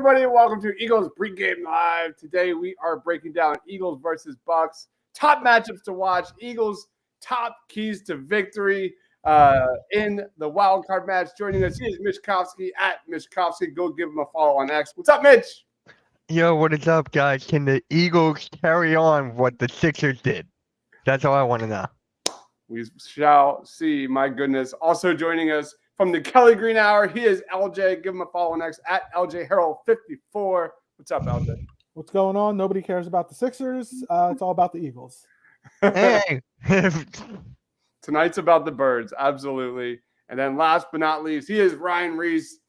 everybody, and welcome to Eagles Pregame Live. Today we are breaking down Eagles versus Bucs. Top matchups to watch. Eagles top keys to victory in the wild card match. Joining us, he is Mishkovsky at Mishkovsky. Go give him a follow on X. What's up, Mitch? Yo, what is up, guys? Can the Eagles carry on what the Sixers did? That's all I want to know. We shall see. My goodness. Also joining us from the Kelly Green Hour, he is LJ. Give him a follow next at LJ Herald 54. What's up, LJ? What's going on? Nobody cares about the Sixers. It's all about the Eagles. Hey. Tonight's about the Birds, absolutely. And then last but not least, he is Ryan Reese.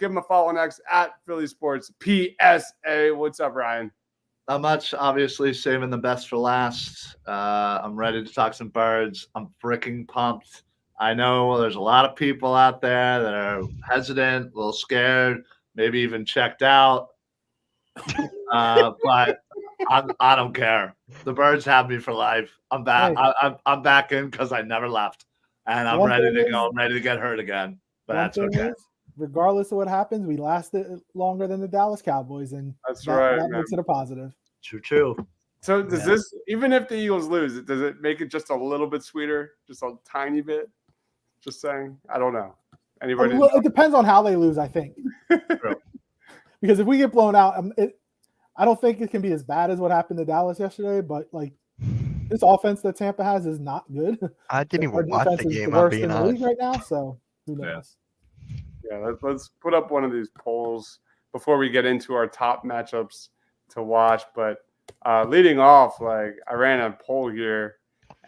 Give him a follow next at Philly Sports PSA. What's up, Ryan? Not much, obviously, saving the best for last. I'm ready to talk some Birds. I'm freaking pumped. I know there's a lot of people out there that are hesitant, a little scared, maybe even checked out. But I don't care. The Birds have me for life. I'm back. Hey. I'm back in because I never left, and I'm ready to go. I'm ready to get hurt again. But that's okay. Regardless of what happens, we lasted longer than the Dallas Cowboys, and that makes it a positive. True. So does this, even if the Eagles lose, does it make it just a little bit sweeter? Just a tiny bit? Just saying. I don't know. Anybody? It depends on how they lose, I think. Because if we get blown out, I don't think it can be as bad as what happened to Dallas yesterday. But like this offense that Tampa has is not good. I didn't even watch the game. I'll I'm be being in the honest. league right now, so who knows? Yeah, let's put up one of these polls before we get into our top matchups to watch. But leading off, like I ran a poll here,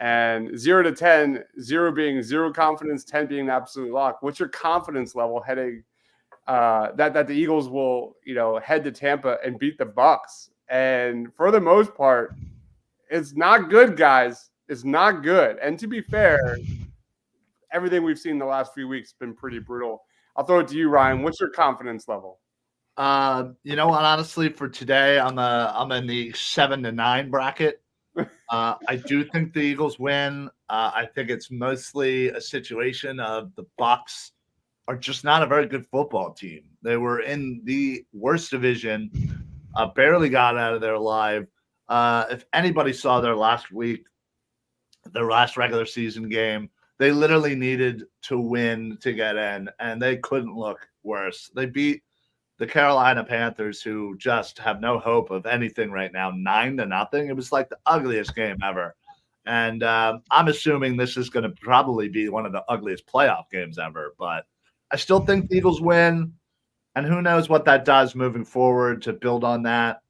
and 0 to 10, 0 being zero confidence, 10 being an absolute lock. What's your confidence level heading that the Eagles will, head to Tampa and beat the Bucs? And for the most part, it's not good, guys. It's not good. And to be fair, everything we've seen the last few weeks has been pretty brutal. I'll throw it to you, Ryan. What's your confidence level? You know what? Honestly, for today, I'm in the 7 to 9 bracket. I do think the Eagles win. I think it's mostly a situation of the Bucs are just not a very good football team. They were in the worst division, barely got out of there alive. If anybody saw their last regular season game, they literally needed to win to get in, and they couldn't look worse. They beat the Carolina Panthers, who just have no hope of anything right now, 9-0. It was like the ugliest game ever. And I'm assuming this is going to probably be one of the ugliest playoff games ever. But I still think the Eagles win. And who knows what that does moving forward to build on that.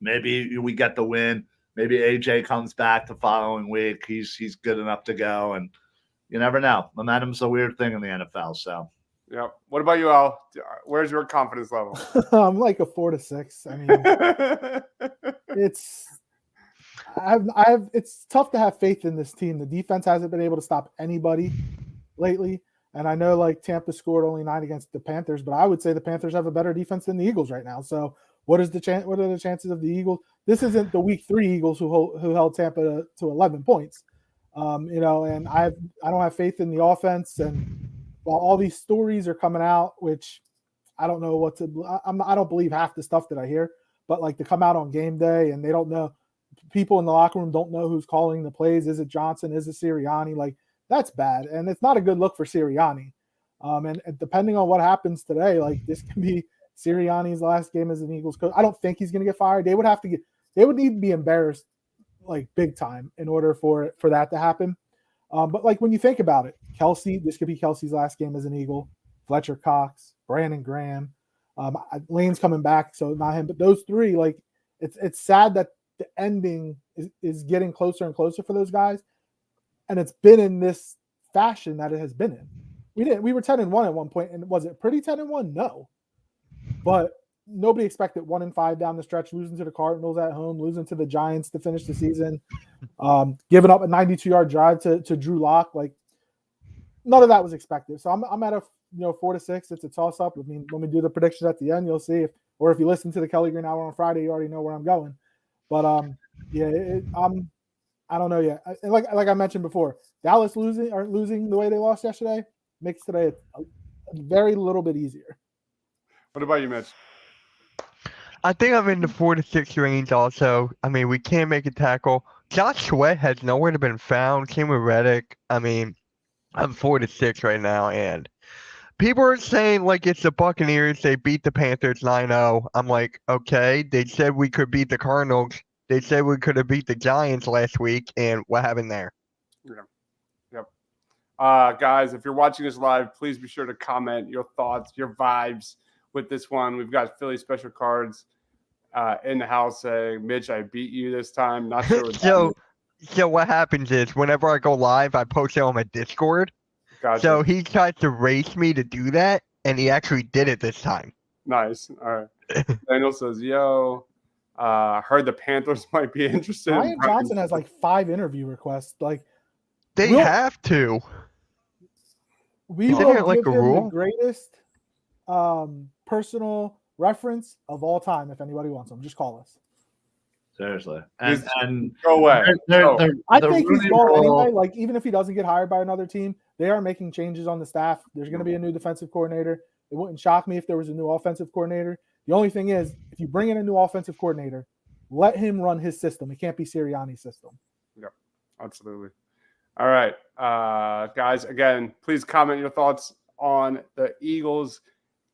Maybe we get the win. Maybe AJ comes back the following week. He's good enough to go. And you never know. Momentum's a weird thing in the NFL. So. Yeah. What about you, Al? Where's your confidence level? I'm like a 4 to 6. I mean, it's tough to have faith in this team. The defense hasn't been able to stop anybody lately. And I know like Tampa scored only 9 against the Panthers, but I would say the Panthers have a better defense than the Eagles right now. So what are the chances of the Eagles? This isn't the week 3 Eagles who held Tampa to 11 points. And I don't have faith in the offense. And while all these stories are coming out, which I don't know I don't believe half the stuff that I hear, but like to come out on game day and they don't know, people in the locker room don't know who's calling the plays. Is it Johnson? Is it Sirianni? Like that's bad. And it's not a good look for Sirianni. And depending on what happens today, like this can be Sirianni's last game as an Eagles coach. I don't think he's going to get fired. They would need to be embarrassed like big time in order for that to happen. But like when you think about it, Kelsey, this could be Kelsey's last game as an Eagle. Fletcher Cox, Brandon Graham, Lane's coming back, so not him. But those 3, like it's sad that the ending is getting closer and closer for those guys, and it's been in this fashion that it has been in. We were 10-1 at one point, and was it pretty 10-1? No, but nobody expected 1-5 down the stretch, losing to the Cardinals at home, losing to the Giants to finish the season, giving up a 92-yard drive to Drew Lock. Like none of that was expected. So I'm at a 4 to 6. It's a toss up. I mean, when we do the predictions at the end, you'll see if you listen to the Kelly Green Hour on Friday, you already know where I'm going. But I don't know yet. Like I mentioned before, Dallas losing the way they lost yesterday makes today a very little bit easier. What about you, Mitch? I think I'm in the 4 to 6 range also. I mean, we can't make a tackle. Josh Sweat has nowhere to been found. Same with Reddick. I mean, I'm 4 to 6 right now, and people are saying like it's the Buccaneers. They beat the Panthers 9-0. I'm like, okay. They said we could beat the Cardinals. They said we could have beat the Giants last week, and what happened there? Yeah. Yep. Guys, if you're watching us live, please be sure to comment your thoughts, your vibes with this one. We've got Philly special cards in the house saying, Mitch, I beat you this time. Not sure what that means. So what happens is whenever I go live, I post it on my Discord. Gotcha. So he tried to race me to do that, and he actually did it this time. Nice. All right. Daniel says, yo, heard the Panthers might be interested. Ryan Johnson has like 5 interview requests. Like They have to. we Isn't will it like give a him rule? the greatest personal reference of all time. If anybody wants him, just call us. Seriously. He's- And Go away. Go. I the think he's Rooney going Rule- anyway. Like even if he doesn't get hired by another team, they are making changes on the staff. There's going to be a new defensive coordinator. It wouldn't shock me if there was a new offensive coordinator. The only thing is, if you bring in a new offensive coordinator, let him run his system. It can't be Sirianni's system. Absolutely. All right. Guys, again, please comment your thoughts on the Eagles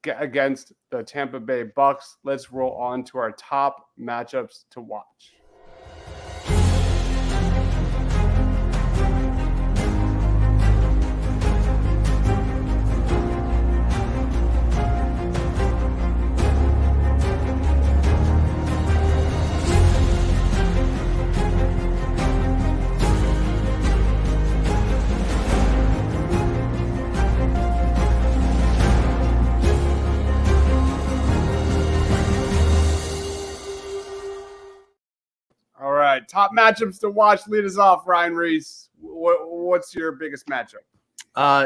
against the Tampa Bay Bucs. Let's roll on to our top matchups to watch. All right, top matchups to watch. Lead us off, Ryan Reese. What's your biggest matchup?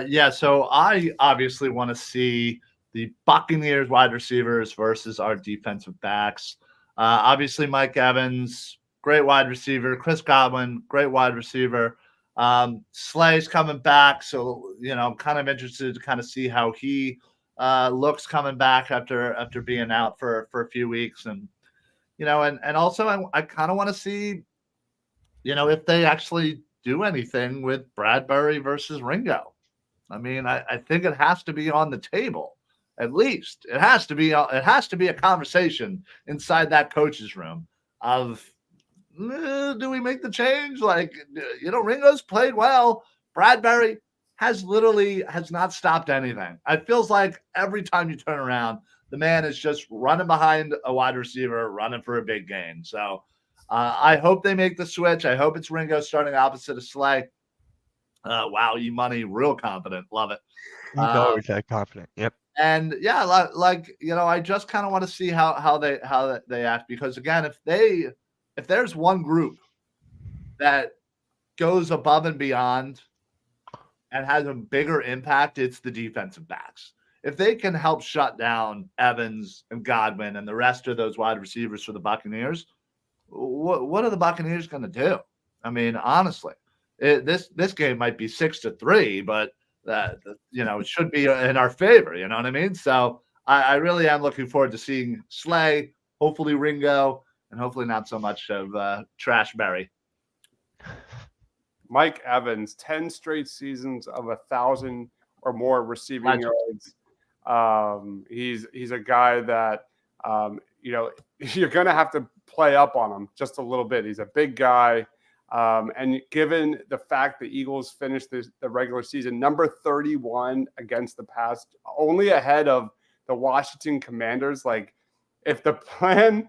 Yeah, so I obviously want to see the Buccaneers wide receivers versus our defensive backs. Obviously, Mike Evans, great wide receiver. Chris Godwin, great wide receiver. Slay's coming back, so I'm kind of interested to kind of see how he looks coming back after being out for a few weeks, and also I kind of want to see, if they actually do anything with Bradbury versus Ringo. I mean, I think it has to be on the table. At least it has to be a conversation inside that coach's room of, do we make the change? Like, Ringo's played well. Bradbury has not stopped anything. It feels like every time you turn around, the man is just running behind a wide receiver, running for a big gain. So I hope they make the switch. I hope it's Ringo starting opposite of Slay. Wow, E-Money, real confident. Love it. He's always that confident. Yep. And yeah, I just kind of want to see how they act, because again, if there's one group that goes above and beyond and has a bigger impact, it's the defensive backs. If they can help shut down Evans and Godwin and the rest of those wide receivers for the Buccaneers, what are the Buccaneers going to do? I mean, honestly, this game might be 6-3, but it should be in our favor. You know what I mean? So I really am looking forward to seeing Slay, hopefully Ringo, and hopefully not so much of Trash Berry. Mike Evans, 10 straight seasons of 1,000 or more receiving yards. He's a guy that you're going to have to play up on him just a little bit. He's a big guy. And given the fact the Eagles finished the regular season number 31 against the pass, only ahead of the Washington Commanders, like if the plan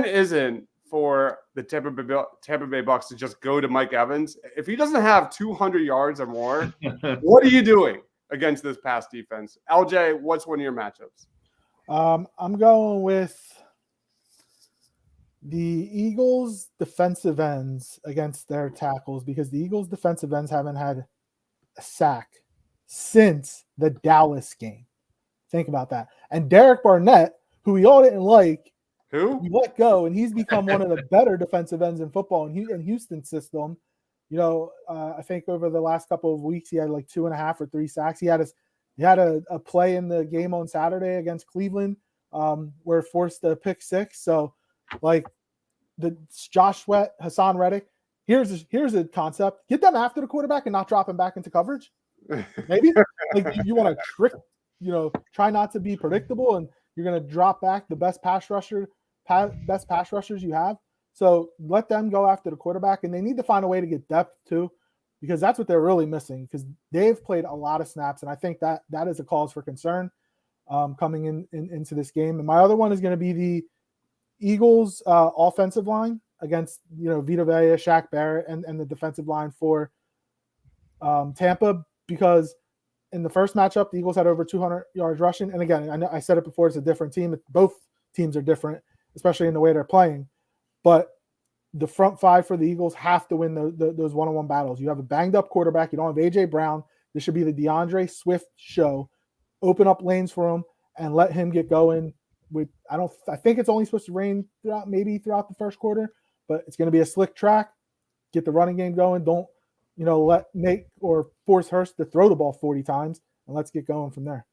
isn't for the Tampa Bay Bucs to just go to Mike Evans, if he doesn't have 200 yards or more, what are you doing against this pass defense? LJ, what's one of your matchups? I'm going with the Eagles defensive ends against their tackles, because the Eagles defensive ends haven't had a sack since the Dallas game. Think about that. And Derek Barnett, who we all didn't like, who we let go, and he's become one of the better defensive ends in football in Houston's system. I think over the last couple of weeks, he had like 2.5 or 3 sacks. He had a play in the game on Saturday against Cleveland were forced to pick 6. So, like the Josh Sweat, Hassan Reddick. Here's a concept: get them after the quarterback and not drop him back into coverage. Maybe like you want to trick, try not to be predictable, and you're going to drop back the best pass rushers you have. So let them go after the quarterback, and they need to find a way to get depth too, because that's what they're really missing. Because they've played a lot of snaps, and I think that is a cause for concern coming into this game. And my other one is going to be the Eagles offensive line against Vita Vea, Shaq Barrett, and the defensive line for Tampa, because in the first matchup the Eagles had over 200 yards rushing. And again, I know I said it before, it's a different team. Both teams are different, especially in the way they're playing. But the front 5 for the Eagles have to win those one-on-one battles. You have a banged up quarterback. You don't have A.J. Brown. This should be the DeAndre Swift show. Open up lanes for him and let him get going. I think it's only supposed to rain throughout the first quarter, but it's going to be a slick track. Get the running game going. Don't let Nate or force Hurst to throw the ball 40 times, and let's get going from there.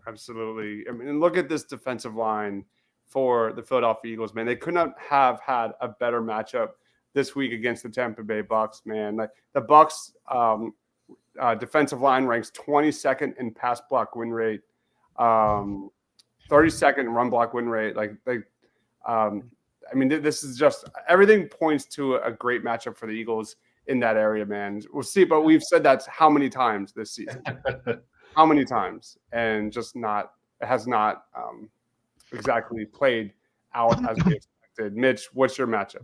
Absolutely. I mean, look at this defensive line for the Philadelphia Eagles, man. They could not have had a better matchup this week against the Tampa Bay Bucs, man. Like the Bucs defensive line ranks 22nd in pass block win rate, 32nd in run block win rate. This is just everything points to a great matchup for the Eagles in that area, man. We'll see, but we've said that how many times this season? How many times? And it has not exactly played out as we expected. Mitch, what's your matchup?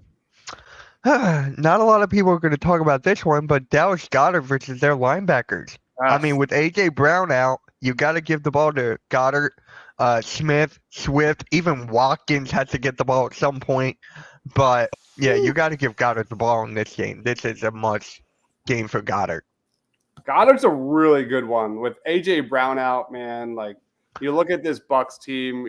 Not a lot of people are going to talk about this one, but Dallas Goedert versus their linebackers. I mean, with A.J. Brown out, you got to give the ball to Goedert, Smith, Swift, even Watkins has to get the ball at some point. But, yeah, you got to give Goddard the ball in this game. This is a must game for Goddard. Goddard's a really good one. With A.J. Brown out, man, like you look at this Bucs team,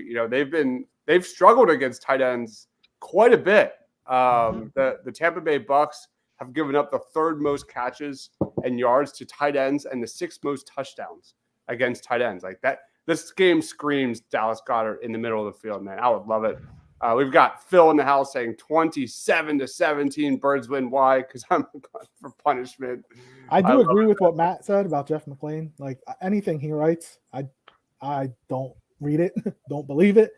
they've struggled against tight ends quite a bit. The Tampa Bay Bucs have given up the 3rd most catches and yards to tight ends and the 6th most touchdowns against tight ends. Like that, this game screams Dallas Goedert in the middle of the field, man. I would love it. We've got Phil in the house saying 27-17 Birds win. Why? Because I'm going for punishment. I do agree with what Matt said about Jeff McClain. Like anything he writes, I don't read it, don't believe it.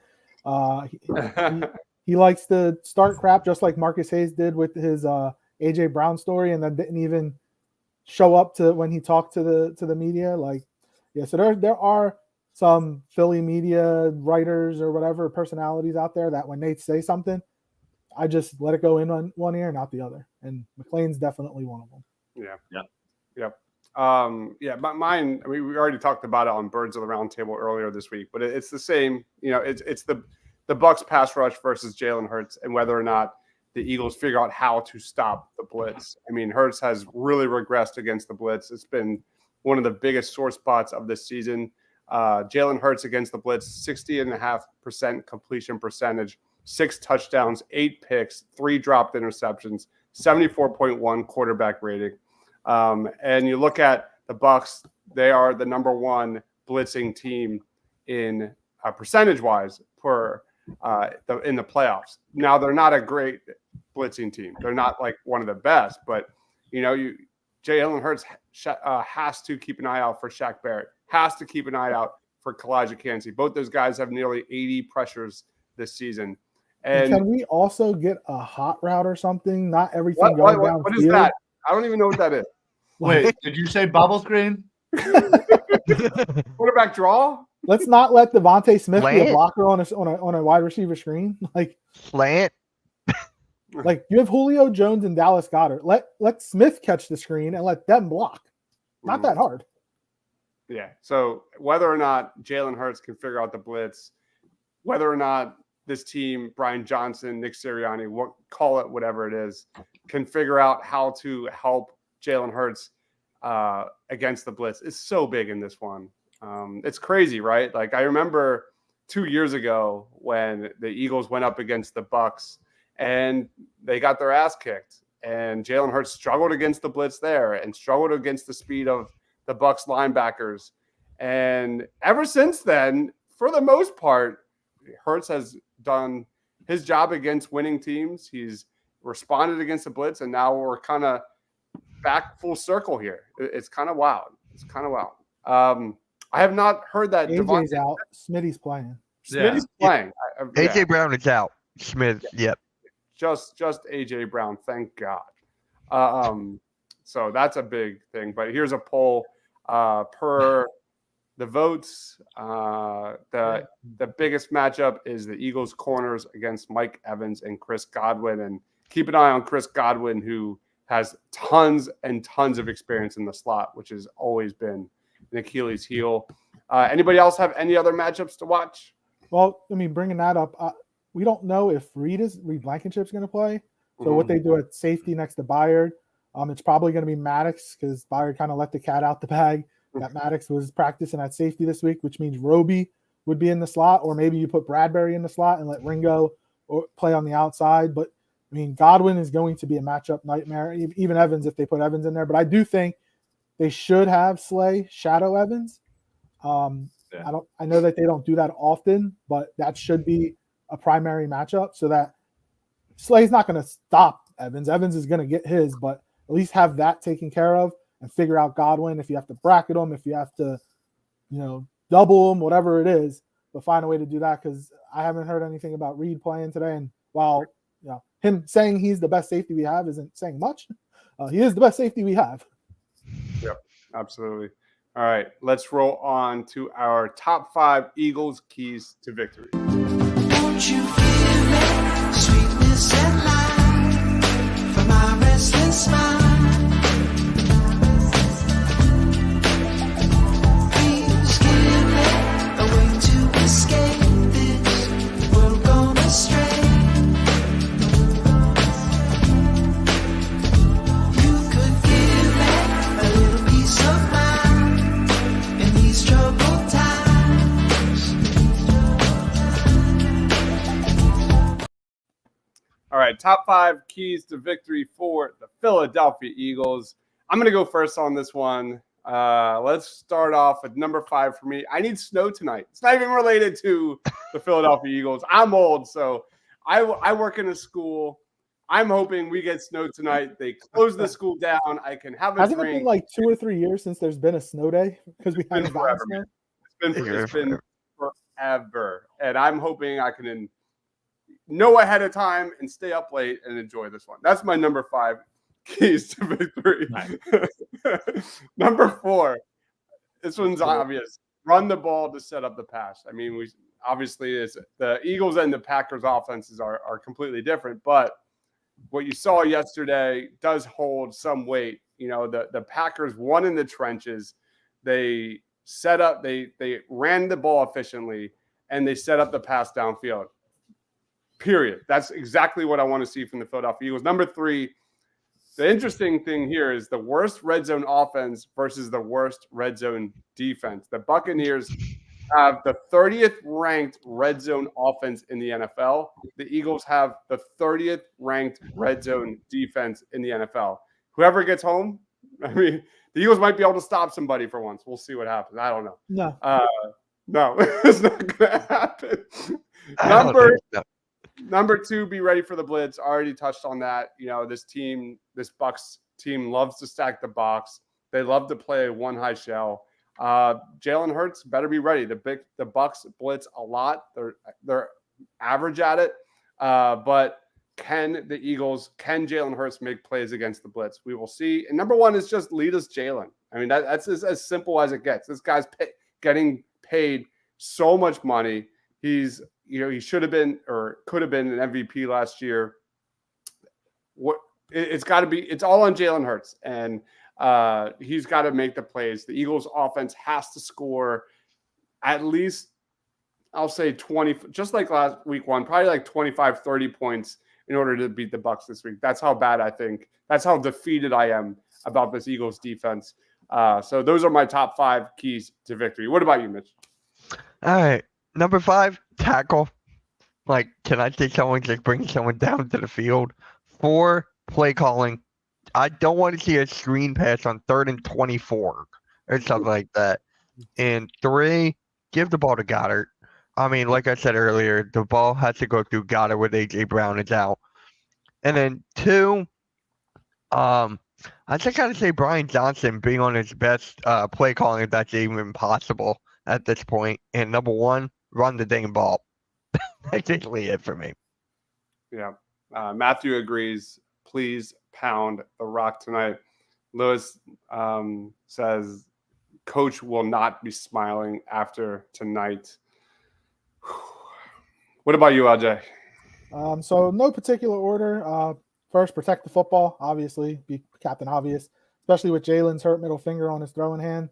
He likes to start crap just like Marcus Hayes did with his A.J. Brown story, and then didn't even show up to when he talked to the media. So there are some Philly media writers or whatever personalities out there that when they say something, I just let it go in on one ear and out the other. And McClain's definitely one of them. Yep. Mine. I mean, we already talked about it on Birds of the Round Table earlier this week, but it's the same. It's the Bucs pass rush versus Jalen Hurts, and whether or not the Eagles figure out how to stop the blitz. I mean, Hurts has really regressed against the blitz. It's been one of the biggest sore spots of this season. Jalen Hurts against the blitz, 60.5% completion percentage, 6 touchdowns, 8 picks, 3 dropped interceptions, 74.1 quarterback rating. And you look at the Bucs; they are the number 1 blitzing team in percentage-wise in the playoffs. Now they're not a great blitzing team; they're not like one of the best. But Jalen Hurts has to keep an eye out for Shaq Barrett. Has to keep an eye out for Kalijah Kancey. Both those guys have nearly 80 pressures this season. And can we also get a hot route or something? Not everything going down. What is that? I don't even know what that is. Wait, did you say bubble screen? Quarterback draw? Let's not let Devontae Smith be a blocker on a wide receiver screen. Slant. Like you have Julio Jones and Dallas Goedert. Let Smith catch the screen and let them block. Not that hard. Yeah. So whether or not Jalen Hurts can figure out the blitz, whether or not this team, Brian Johnson, Nick Sirianni, call it whatever it is, can figure out how to help Jalen Hurts against the blitz is so big in this one. It's crazy, right? Like I remember 2 years ago when the Eagles went up against the Bucs and they got their ass kicked, and Jalen Hurts struggled against the blitz there and struggled against the speed of the Bucs linebackers. And ever since then, for the most part, Hurts has done his job against winning teams. He's responded against the blitz, and now we're kind of back full circle here. It's kind of wild. It's kind of wild. I have not heard that AJ's out. Smitty's playing. Smitty's playing. AJ Brown is out. Smith, yep. Just AJ Brown, thank God. So that's a big thing. But here's a poll per the votes. The biggest matchup is the Eagles corners against Mike Evans and Chris Godwin. And keep an eye on Chris Godwin, who has tons and tons of experience in the slot, which has always been an Achilles heel. Anybody else have any other matchups to watch? Well, I mean, bringing that up, we don't know if Reed Blankenship's going to play. So what they do at safety next to Byard, it's probably going to be Maddox, because Byard kind of let the cat out the bag. That Maddox was practicing at safety this week, which means Roby would be in the slot, or maybe you put Bradbury in the slot and let Ringo play on the outside. But I mean, Godwin is going to be a matchup nightmare. Even Evans, if they put Evans in there. But I do think they should have Slay shadow Evans. I know that they don't do that often, but that should be a primary matchup, so that Slay's not going to stop Evans. Evans is going to get his, but at least have that taken care of and figure out Godwin. If you have to bracket him, if you have to, double him, whatever it is, but find a way to do that, because I haven't heard anything about Reed playing today. And while him saying he's the best safety we have isn't saying much, he is the best safety we have. Yep, absolutely. All right, let's roll on to our top 5 Eagles keys to victory. Don't you feel it? Sweetness and light from my restless mind. Please give me a way to escape this world gone astray. You could give me a little piece of mind in these troubled times. All right, top 5 keys to victory for the Philadelphia Eagles. I'm going to go first on this one. Let's start off with number 5 for me. I need snow tonight. It's not even related to the Philadelphia Eagles. I'm old, so I work in a school. I'm hoping we get snow tonight. They close the school down. I can have a Hasn't drink. it been like 2 or 3 years since there's been a snow day? Because we haven't gotten forever, snow. It's been forever. And I'm hoping I can know ahead of time and stay up late and enjoy this one. That's my number 5 keys to victory. Nice. Number 4, this one's obvious. Run the ball to set up the pass. I mean, we obviously it's the Eagles and the Packers offenses are completely different, but what you saw yesterday does hold some weight. The Packers won in the trenches. They set up, they ran the ball efficiently, and they set up the pass downfield. Period. That's exactly what I want to see from the Philadelphia Eagles. Number 3, the interesting thing here is the worst red zone offense versus the worst red zone defense. The Buccaneers have the 30th ranked red zone offense in the NFL. The Eagles have the 30th ranked red zone defense in the NFL. Whoever gets home, I mean, the Eagles might be able to stop somebody for once. We'll see what happens. I don't know. No, it's not going to happen. Number 2, be ready for the blitz. Already touched on that. This Bucs team loves to stack the box. They love to play one high shell. Jalen Hurts better be ready. The Bucs blitz a lot. They're average at it. But can Jalen Hurts make plays against the blitz? We will see. And number 1 is just lead us Jalen. I mean, that's as simple as it gets. This guy's getting paid so much money. He should have been or could have been an MVP last year. It's all on Jalen Hurts, and he's got to make the plays. The Eagles offense has to score at least, I'll say 20, just like last week 1, probably like 25, 30 points in order to beat the Bucs this week. That's how bad I think. That's how defeated I am about this Eagles defense. So those are my top 5 keys to victory. What about you, Mitch? All right. Number 5, tackle. Like, can I say someone just bring someone down to the field? 4, play calling. I don't want to see a screen pass on 3rd and 24 or something like that. And 3, give the ball to Goddard. I mean, like I said earlier, the ball has to go through Goddard with AJ Brown is out. And then 2, I just gotta say Brian Johnson being on his best play calling if that's even possible at this point. And number 1, run the dang ball. That's basically it for me. Yeah. Matthew agrees. Please pound the rock tonight. Lewis says, Coach will not be smiling after tonight. What about you, LJ? So no particular order. First, protect the football. Obviously, be Captain Obvious, especially with Jalen's hurt middle finger on his throwing hand.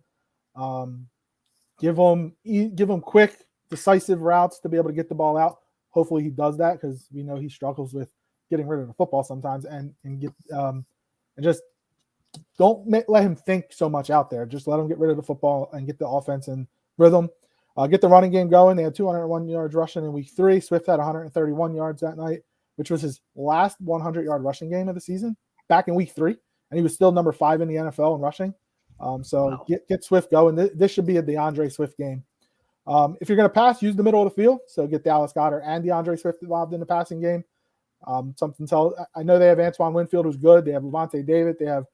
Give him quick, decisive routes to be able to get the ball out. Hopefully, he does that because we know he struggles with getting rid of the football sometimes, and just don't let him think so much out there. Just let him get rid of the football and get the offense in rhythm. Get the running game going. They had 201 yards rushing in week 3. Swift had 131 yards that night, which was his last 100-yard rushing game of the season back in week 3. And he was still number 5 in the NFL in rushing. Wow. Get Swift going. This should be a DeAndre Swift game. If you're going to pass, use the middle of the field. So get Dallas Goedert and DeAndre Swift involved in the passing game. I know they have Antoine Winfield, who's good. They have Levante David. They have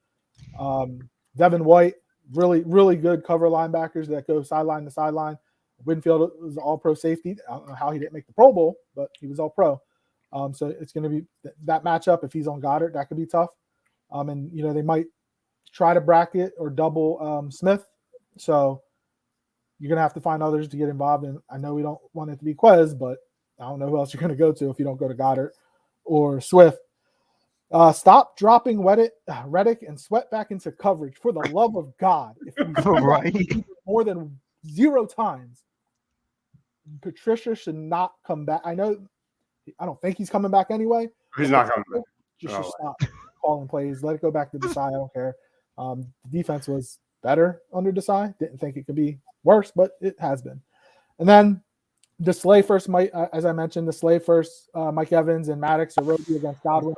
Devin White, really, really good cover linebackers that go sideline to sideline. Winfield was an all-pro safety. I don't know how he didn't make the Pro Bowl, but he was all-pro. So it's going to be that matchup. If he's on Goddard, that could be tough. And, they might try to bracket or double Smith. So you're going to have to find others to get involved. And I know we don't want it to be Quez, but I don't know who else you're going to go to if you don't go to Goddard or Swift. Stop dropping Reddick and Sweat back into coverage, for the love of God. If you Right. more than 0 times, Patricia should not come back. I don't think he's coming back anyway. He's not coming back. Just stop calling plays. Let it go back to Desai. I don't care. The defense was better under Desai. Didn't think it could be worse, but it has been. And then the Slay first, as I mentioned, the Slay first, Mike Evans and Maddox are rookie against Godwin.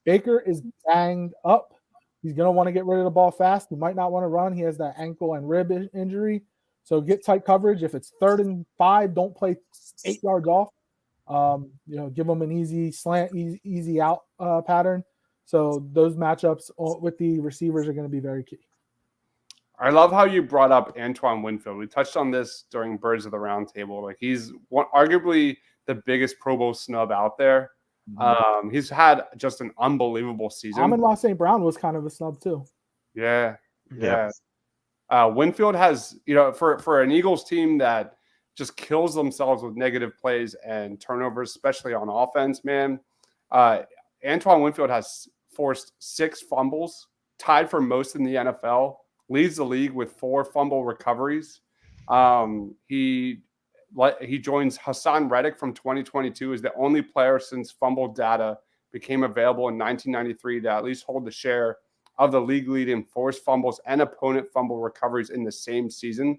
Baker is banged up. He's going to want to get rid of the ball fast. He might not want to run. He has that ankle and rib injury. So get tight coverage. If it's 3rd and 5, don't play 8 yards off. Give them an easy slant, easy out pattern. So those matchups with the receivers are going to be very key. I love how you brought up Antoine Winfield. We touched on this during Birds of the Round Table. Like, he's arguably the biggest Pro Bowl snub out there. He's had just an unbelievable season. Amon-Ra St. Brown was kind of a snub too. Yeah. Winfield has, for an Eagles team that just kills themselves with negative plays and turnovers, especially on offense, man. Antoine Winfield has forced 6 fumbles, tied for most in the NFL, leads the league with 4 fumble recoveries. He joins Hassan Reddick from 2022 as the only player since fumble data became available in 1993 to at least hold the share of the league leading forced fumbles and opponent fumble recoveries in the same season.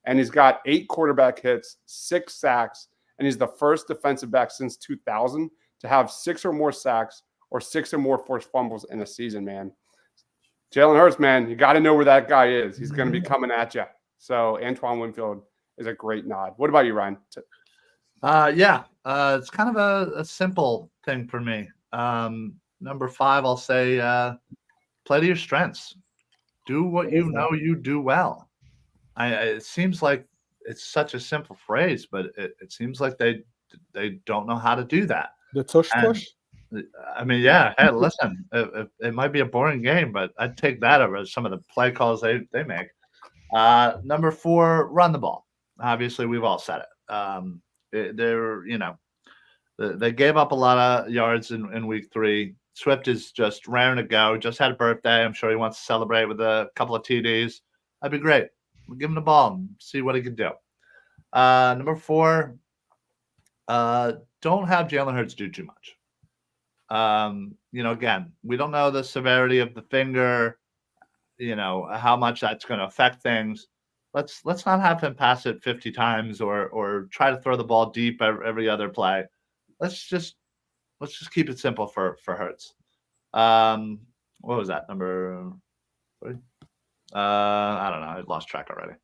And he's got 8 quarterback hits, 6 sacks, and he's the first defensive back since 2000 to have 6 or more sacks or 6 or more forced fumbles in a season, man. Jalen Hurts, man, you got to know where that guy is. He's going to be coming at you. So Antoine Winfield is a great nod. What about you, Ryan? It's kind of a simple thing for me. Number 5, I'll say play to your strengths. Do what you know you do well. It seems like it's such a simple phrase, but it seems like they don't know how to do that. The tush push. I mean, yeah. Hey, listen, it might be a boring game, but I'd take that over some of the play calls they make. Number 4, run the ball. Obviously, we've all said it. They gave up a lot of yards in week 3. Swift is just raring to go. Just had a birthday. I'm sure he wants to celebrate with a couple of TDs. That'd be great. We'll give him the ball and see what he can do. Number 4, don't have Jalen Hurts do too much. Again, we don't know the severity of the finger, how much that's going to affect things. Let's not have him pass it 50 times or try to throw the ball deep every other play. Let's just keep it simple for Hurts. What was that, number 3? I don't know. I lost track already.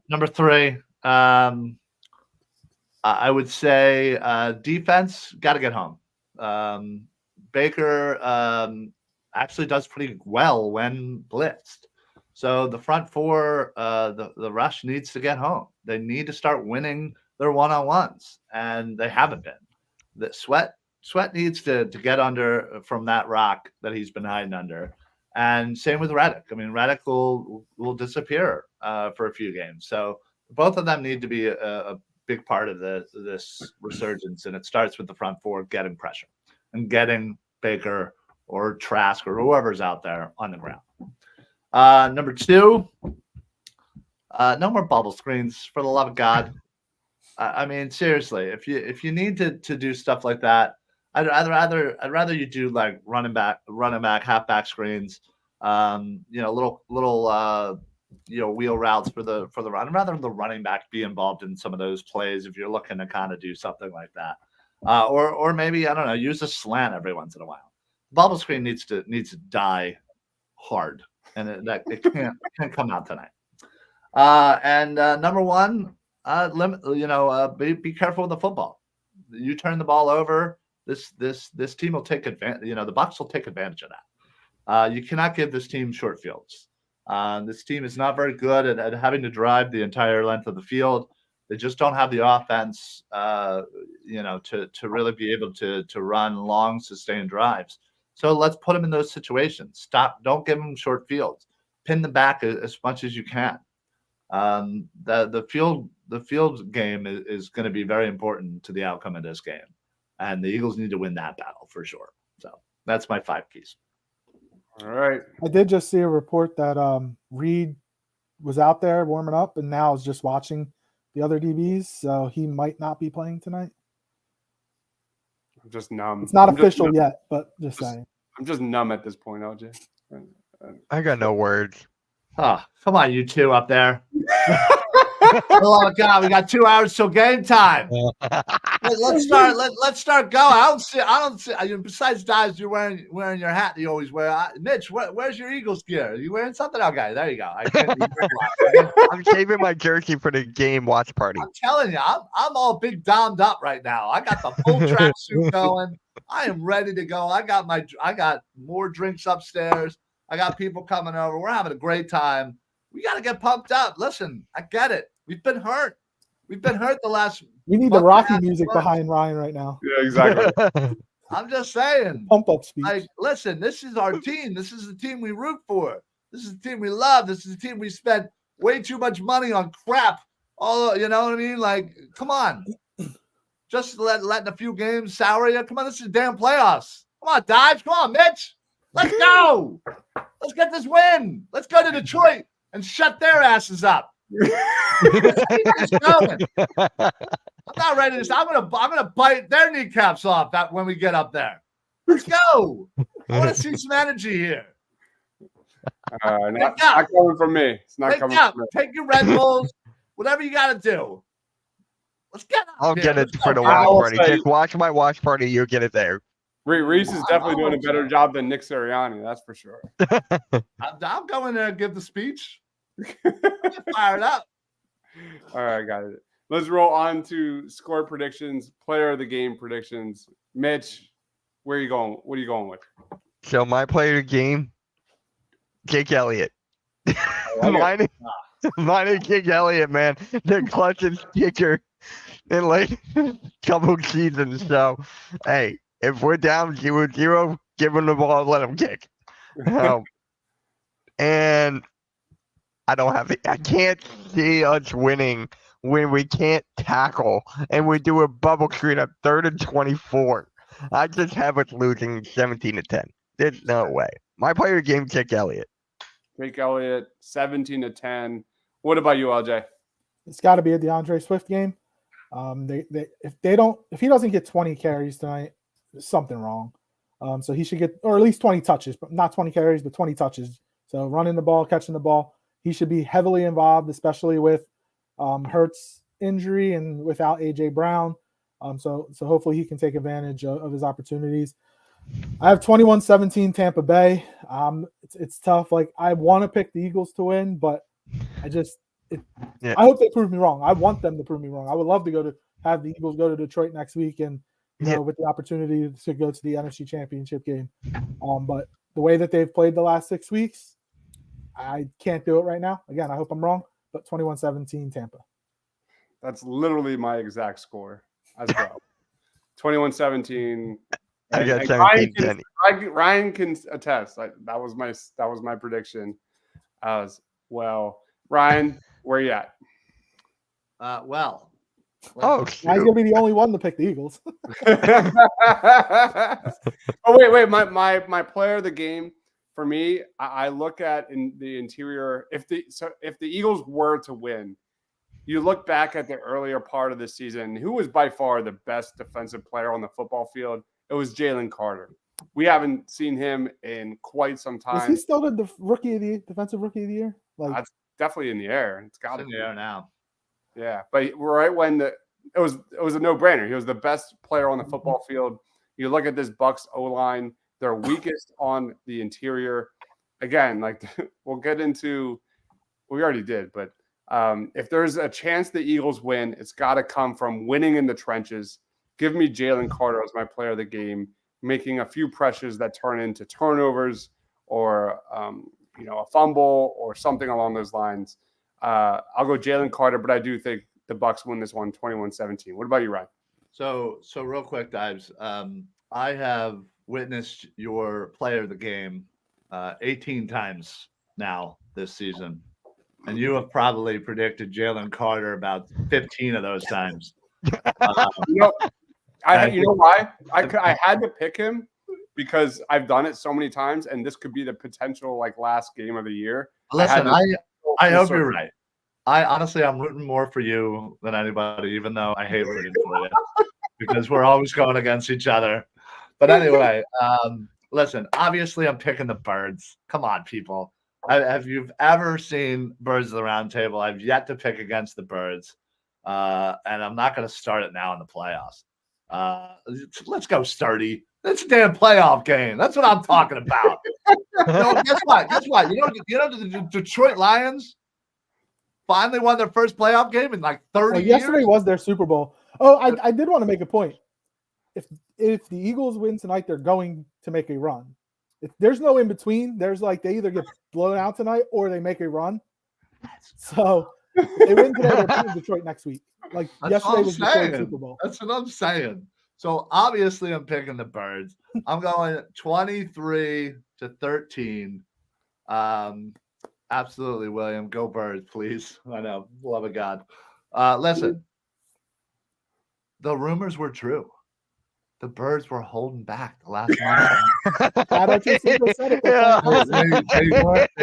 Number 3, I would say defense got to get home. Baker actually does pretty well when blitzed. So the front four, the rush needs to get home. They need to start winning their one-on-ones, and they haven't been. The Sweat needs to get under from that rock that he's been hiding under. And same with Reddick. I mean, Reddick will disappear for a few games. So both of them need to be a big part of this resurgence, and it starts with the front four getting pressure and getting Baker or Trask or whoever's out there on the ground. Number 2, no more bubble screens, for the love of God. I mean, seriously, if you need to do stuff like that, I'd rather you do like running back, halfback screens, little wheel routes for the run. I'd rather the running back be involved in some of those plays if you're looking to kind of do something like that, or maybe I don't know, use a slant every once in a while. Bubble screen needs to die hard, and it can't come out tonight. And number 1, be careful with the football. You turn the ball over, this team will take advantage. The Bucs will take advantage of that. You cannot give this team short fields. This team is not very good at having to drive the entire length of the field. They just don't have the offense, to really be able to run long, sustained drives. So let's put them in those situations. Don't give them short fields. Pin them back as much as you can. The field game is going to be very important to the outcome of this game, and the Eagles need to win that battle for sure. So that's my 5 keys. All right. I did just see a report that Reed was out there warming up and now is just watching the other DBs, so he might not be playing tonight. I'm just numb. It's not official yet, but just saying. I'm just numb at this point, LJ. I got no words. Oh, come on, you two up there. Oh God, we got 2 hours till game time. Let's start. Let's start going. I don't see. Besides Dives, you're wearing your hat that you always wear. Mitch, where's your Eagles gear? Are you wearing something? Okay, there you go. I'm saving my jersey for the game watch party. I'm telling you, I'm all big dommed up right now. I got the full tracksuit going. I am ready to go. I got more drinks upstairs. I got people coming over. We're having a great time. We got to get pumped up. Listen, I get it. We've been hurt. The last. We need the Rocky music behind Ryan right now. Yeah, exactly. I'm just saying. Pump up speech. Like, listen, this is our team. This is the team we root for. This is the team we love. This is the team we spent way too much money on crap. You know what I mean? Like, come on. Just letting a few games sour you. Come on, this is damn playoffs. Come on, Dodge. Come on, Mitch. Let's go. Let's get this win. Let's go to Detroit and shut their asses up. I'm not ready to. I'm gonna bite their kneecaps off that when we get up there. Let's go. I want to see some energy here. Not coming from me. It's not coming from me. Take your Red Bulls, whatever you got to do. Let's get up I'll here. get it for the watch party. Just watch my watch party. You'll get it there. Reese is definitely doing a better job than Nick Sirianni. That's for sure. I'm going to give the speech. Get fired up. All right, got it. Let's roll on to score predictions, player of the game predictions. Mitch, where are you going? What are you going with? So my player of the game, Jake Elliott. Mine is Jake Elliott, man. The clutchest kicker in like couple seasons. So, hey, if we're down 0-0, give him the ball, let him kick. And I can't see us winning when we can't tackle and we do a bubble screen at 3rd and 24. I just have us losing 17-10. There's no way. My player game, Jake Elliott. Jake Elliott, 17-10. What about you, LJ? It's got to be a DeAndre Swift game. If he doesn't get 20 carries tonight, there's something wrong. So he should get, or at least 20 touches, but not 20 carries, but 20 touches. So running the ball, catching the ball. He should be heavily involved, especially with Hurts' injury and without A.J. Brown. So hopefully he can take advantage of his opportunities. I have 21-17 Tampa Bay. It's tough. Like, I want to pick the Eagles to win, but Yeah. I hope they prove me wrong. I want them to prove me wrong. I would love to have the Eagles go to Detroit next week and with the opportunity to go to the NFC Championship game. But the way that they've played the last 6 weeks, I can't do it right now. Again, I hope I'm wrong, but 21-17 Tampa. That's literally my exact score as well. 21-17. I got And 17-10. Ryan can attest. That was my prediction. Ryan, where you at? Well, Oh, He's gonna be the only one to pick the Eagles. Oh wait. My player of the game for me, I look at in the interior. If the Eagles were to win, you look back at the earlier part of the season, who was by far the best defensive player on the football field? It was Jalen Carter. We haven't seen him in quite some time. Is he still the defensive rookie of the year? That's definitely in the air. It's got to in be the air now. Yeah, but right when it was a no-brainer. He was the best player on the football field. You look at this Bucs O-line; they're weakest on the interior. Again, we'll get into. We already did, but if there's a chance the Eagles win, it's got to come from winning in the trenches. Give me Jalen Carter as my player of the game, making a few pressures that turn into turnovers or a fumble or something along those lines. I'll go Jalen Carter, but I do think the Bucs win this one 21-17. What about you, Ryan? So real quick, Dives. I have witnessed your player of the game 18 times now this season, and you have probably predicted Jalen Carter about 15 of those times. You know why? I had to pick him because I've done it so many times, and this could be the potential last game of the year. Listen, I hope you're right. I'm rooting more for you than anybody, even though I hate rooting for you because we're always going against each other. But anyway, listen, obviously I'm picking the Birds. Come on, people. Have you ever seen Birds of the Round Table? I've yet to pick against the Birds. And I'm not going to start it now in the playoffs. Let's go, Sturdy. It's a damn playoff game. That's what I'm talking about. Guess what? You know the Detroit Lions finally won their first playoff game in 30 years. Yesterday was their Super Bowl. Oh, I did want to make a point. If the Eagles win tonight, they're going to make a run. If there's no in between, there's they either get blown out tonight or they make a run. So if they win today, they're playing Detroit next week. Yesterday was Detroit Super Bowl. That's what I'm saying. So obviously I'm picking the Birds. I'm going 23-13. Absolutely, William. Go Birds, please. I know. Love of God. Listen, the rumors were true. The Birds were holding back the last month. They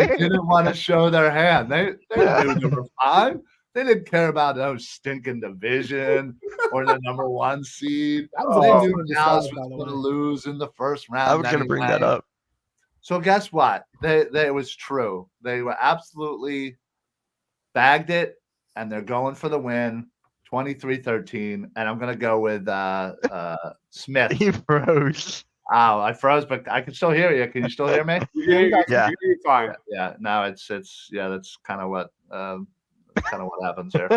didn't want to show their hand. They knew number 5. They didn't care about no stinking division or the number 1 seed. They knew Dallas was going to lose in the first round. I was going to bring that up. So guess what? It was true. They were absolutely bagged it, and they're going for the win, 23-13. And I'm going to go with Smith. He froze. Oh, I froze, but I can still hear you. Can you still hear me? Yeah. You're fine. Yeah. No, it's that's kind of what happens here.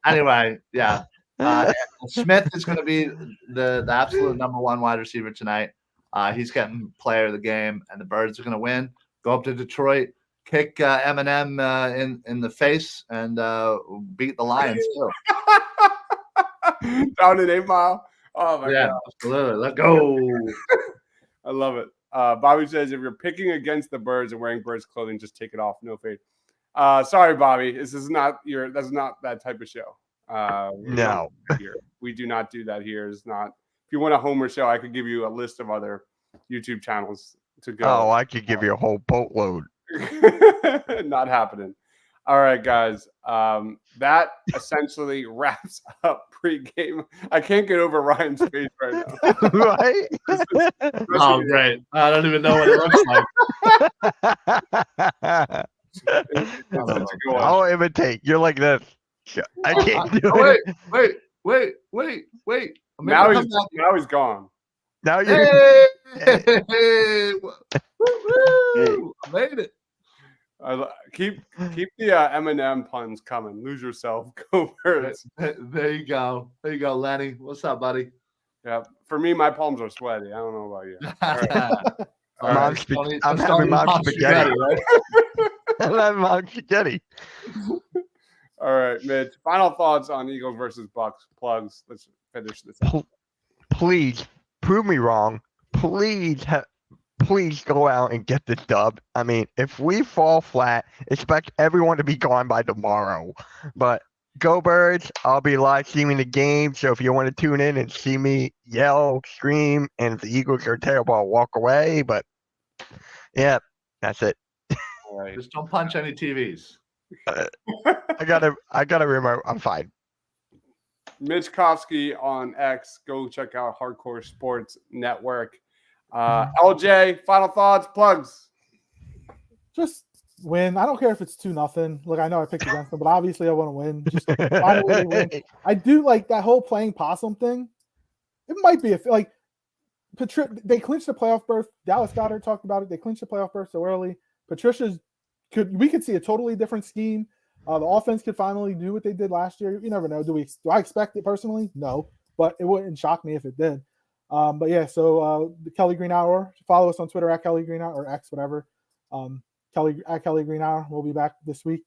Anyway, yeah. Smith is going to be the absolute number 1 wide receiver tonight. He's getting player of the game, and the Birds are going to win. Go up to Detroit, kick Eminem in the face, and beat the Lions too. Down in 8 Mile. Oh my God! Absolutely. Let's go. I love it. Bobby says, if you're picking against the Birds and wearing Birds clothing, just take it off. No fade. Sorry, Bobby. That's not that type of show. No. We do not do that here. It's not. If you want a Homer show, I could give you a list of other YouTube channels to go. Oh, I could give you a whole boatload. Not happening. All right, guys. That essentially wraps up pregame. I can't get over Ryan's face right now. Right? Oh, great. I don't even know what it looks like. I'll imitate. You're like this. I can't do it. Wait. Now he's gone. Now you're. Hey! Woo! I made it. Keep the Eminem puns coming. Lose yourself. Go Birds. There you go. There you go, Lenny. What's up, buddy? Yeah. For me, my palms are sweaty. I don't know about you. All Mom right. I'm having mom spaghetti. right? I'm having mom spaghetti. All right, Mitch. Final thoughts on Eagles versus Bucks plugs. Let's finish this out. Please prove me wrong. Please go out and get this dub. I mean, if we fall flat, expect everyone to be gone by tomorrow. But go Birds. I'll be live streaming the game. So if you want to tune in and see me yell, scream, and if the Eagles are terrible, I'll walk away. But yeah, that's it. All right. Just don't punch any TVs. I got a remote. I'm fine. Mitch Kofsky on X. Go check out Hardcore Sports Network. LJ, final thoughts, plugs. Just win. I don't care if it's 2-0. Look, I know I picked against them, but obviously I want to win. Just find a way to win. I do like that whole playing possum thing. It might be they clinched the playoff berth. Dallas Goedert talked about it. They clinched the playoff berth so early. We could see a totally different scheme. The offense could finally do what they did last year. You never know. Do I expect it personally? No, but it wouldn't shock me if it did. But yeah, so the Kelly Green Hour. Follow us on Twitter at Kelly Green Hour or X, whatever. Kelly Green Hour. We'll be back this week.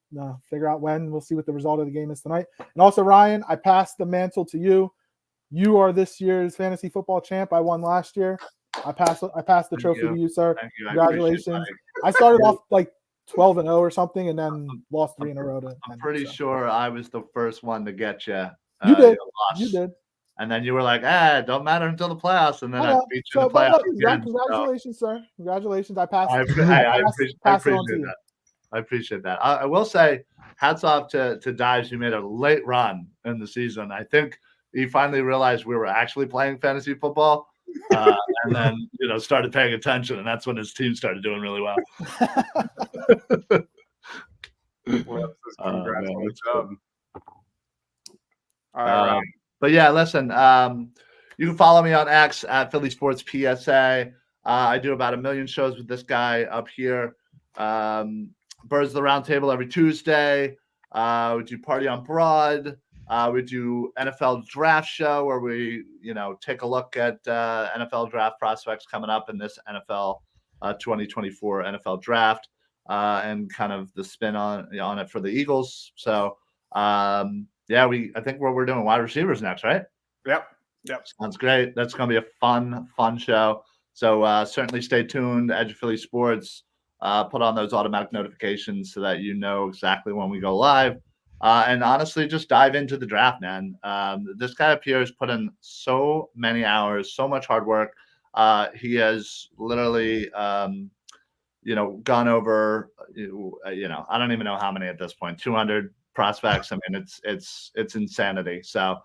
Figure out when. We'll see what the result of the game is tonight. And also, Ryan, I passed the mantle to you. You are this year's fantasy football champ. I won last year. I passed the trophy to you, sir. Thank you. Congratulations. I started off like 12-0 or something, and then lost 3 in a row. I'm pretty sure I was the first one to get you. You did. Loss. You did. And then you were like, don't matter until the playoffs. And then I beat you in the but playoffs. look, again, congratulations, sir. Congratulations. I passed. I appreciate that. I appreciate that. I will say, hats off to Dives. You made a late run in the season. I think he finally realized we were actually playing fantasy football. And then started paying attention, and that's when his team started doing really well. Congrats on the job. All right. But yeah, listen, you can follow me on X at Philly Sports PSA. I do about 1 million shows with this guy up here. Birds of the Round Table every Tuesday. We do Party on Broad. We do NFL Draft Show where we, take a look at NFL draft prospects coming up in this NFL 2024 NFL Draft and kind of the spin on it for the Eagles. So, I think we're doing wide receivers next, right? Yep. Sounds great. That's going to be a fun show. So certainly stay tuned. Edge of Philly Sports. Put on those automatic notifications so that you know exactly when we go live. And honestly, just dive into the draft, man. This guy up here has put in so many hours, so much hard work. He has literally, gone over, I don't even know how many at this point, 200 prospects. I mean, it's insanity. So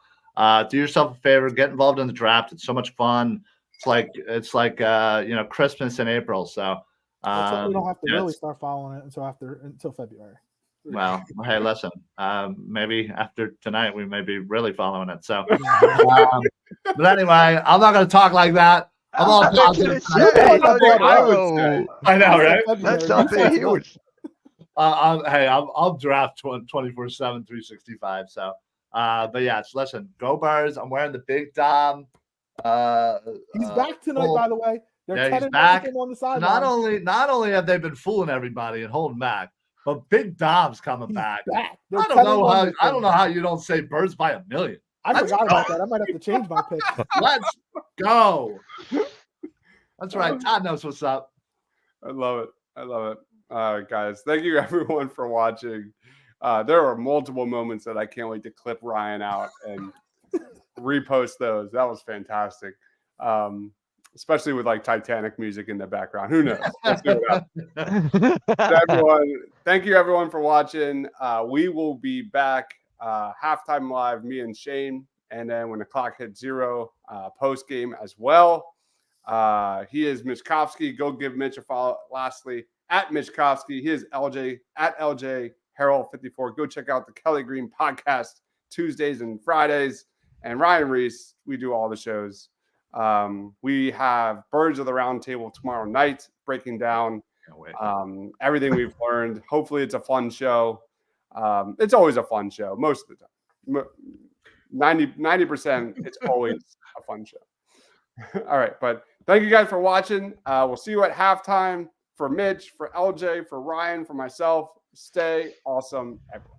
do yourself a favor, get involved in the draft. It's so much fun. It's like Christmas in April. So we don't have to really start following it until February. Well, hey, listen, maybe after tonight we may be really following it. So, but anyway, I'm not going to talk like that. I'm all positive. I know, right? That's something huge. I'll draft 24/7, 365. So, but yeah, listen, go Birds. I'm wearing the Big Dom. He's back tonight, by the way. He's back. On the sideline. Not only have they been fooling everybody and holding back, but Big Dom's coming back. I don't know how you don't say Birds by 1 million. I forgot about that. I might have to change my pick. Let's go. That's right. Todd knows what's up. I love it. All right, guys. Thank you everyone for watching. There are multiple moments that I can't wait to clip Ryan out and repost those. That was fantastic. Especially with like Titanic music in the background. Who knows? Let's see what happens. Thank you everyone for watching. We will be back halftime live, me and Shane, and then when the clock hits 0, post game as well. He is Mitch Kofsky. Go give Mitch a follow. Lastly, at Mitch Kofsky. He is LJ at LJ Harold 54. Go check out the Kelly Green podcast Tuesdays and Fridays. And Ryan Reese, we do all the shows. We have Birds of the Round Table tomorrow night, breaking down Can't wait. Everything we've learned. Hopefully, it's a fun show. It's always a fun show most of the time. 90%, it's always a fun show. All right, but thank you guys for watching. We'll see you at halftime. For Mitch, for LJ, for Ryan, for myself, stay awesome, everyone.